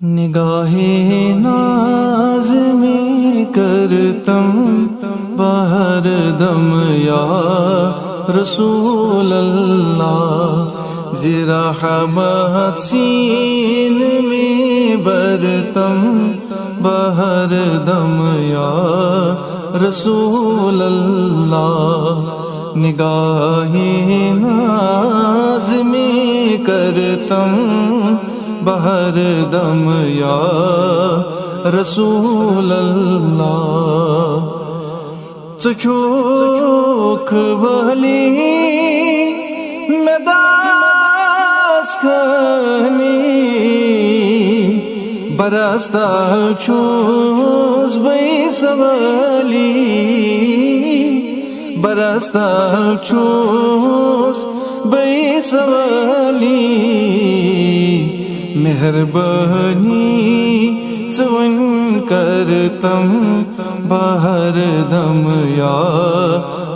نگاہ ناز میں کرتم بہر دم یا رسول اللہ، زرحمت سین میں برتم بہر دم یا رسول اللہ، نگاہ ناز میں کرتم بہر دم یا رسول اللہ، چچوک ولی میں داس کھنی برستا چوز بی سوالی، برستا چوز بی سوالی، مہربانی چون کرتم بہر دم یا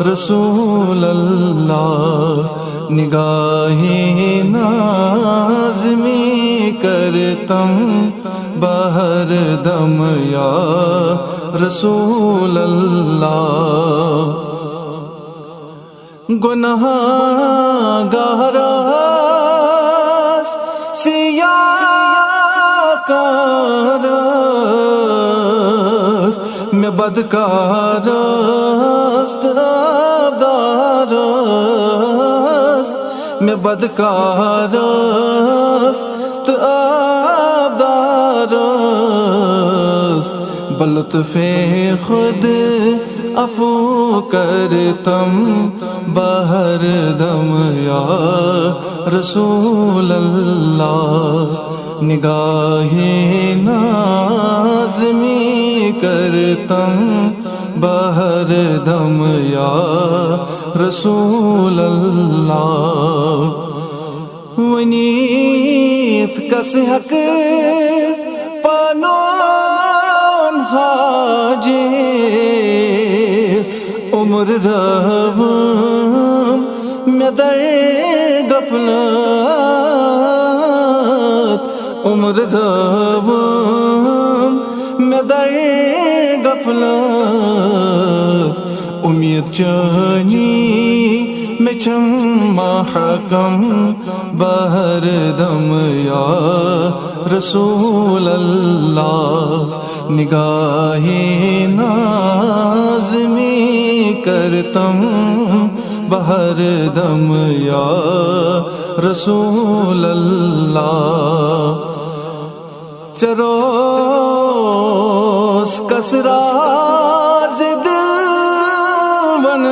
رسول اللہ، نگاہ ناز میں کرتم بہر دم یا رسول اللہ، گناہ گار کارس میں بدکارست آبدارس، میں بدکارست آبدارس، بلطف خود عفو کرتم بہر دم یا رسول اللہ، نگاہ ناز میں کرتم بہر دم یا رسول اللہ، ونیت کس حق پانون حاجت، عمر روم میں در غفلت، عمر روم میں در غفلت، امید چانی میں چم محکم بہر دم یا رسول اللہ، نگاہ ناز میں کرتم بہر دم یا رسول اللہ، چروس کسراز دل ون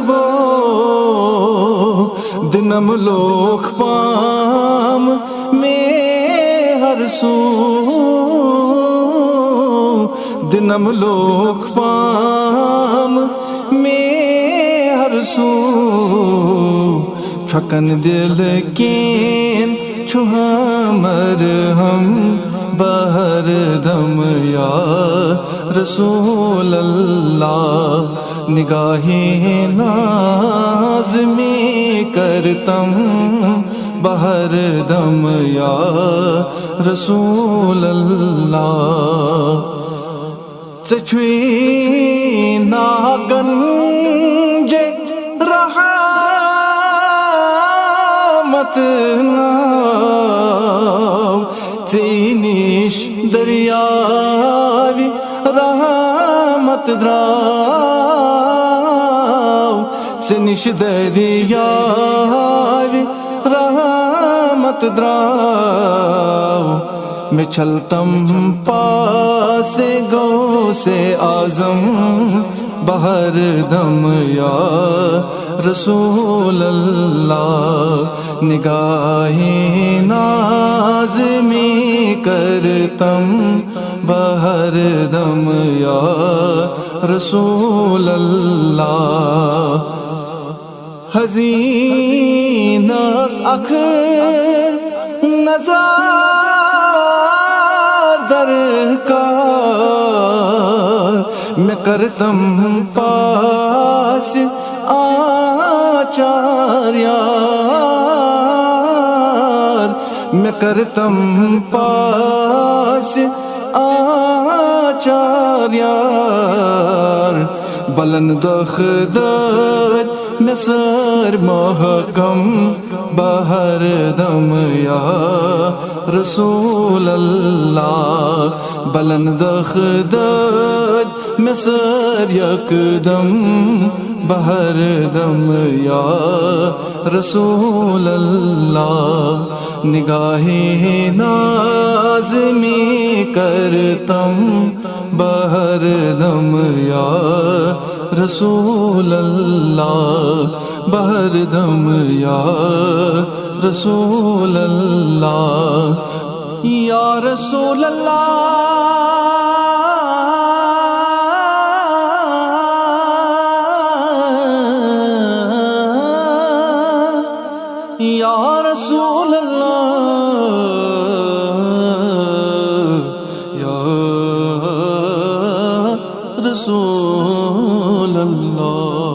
بو دنم لوک پام میں ہر سو، دنم لوک پام میں ہر سو، چھکن دل کین چھوہا مرہم بہر دم یا رسول اللہ، نگاہ ناز میں کرتم بہر دم یا رسول اللہ، چچوی ناگن جے رحمت ناو، چینیش دریاوی رحمت دراو، چینیش دریاوی رحمت دراو، میں چلتم پاس گو سے اعظم بہر دم یا رسول اللہ، نگاہ ناز میں کرتم بہر دم یا رسول اللہ، حزین اکھ نظار درکار، میں کرتم پاس آچار یار، میں کرتم پاس آچاریار بلند خدت نصر محکم بہر دم یا رسول اللہ بلند خدت مصر یکدم بہر دم یا رسول اللہ نگاہ ناز میں کرتم بہر دم یا رسول اللہ بہر دم یا رسول اللہ یا رسول اللہ یا رسول اللہ یا رسول اللہ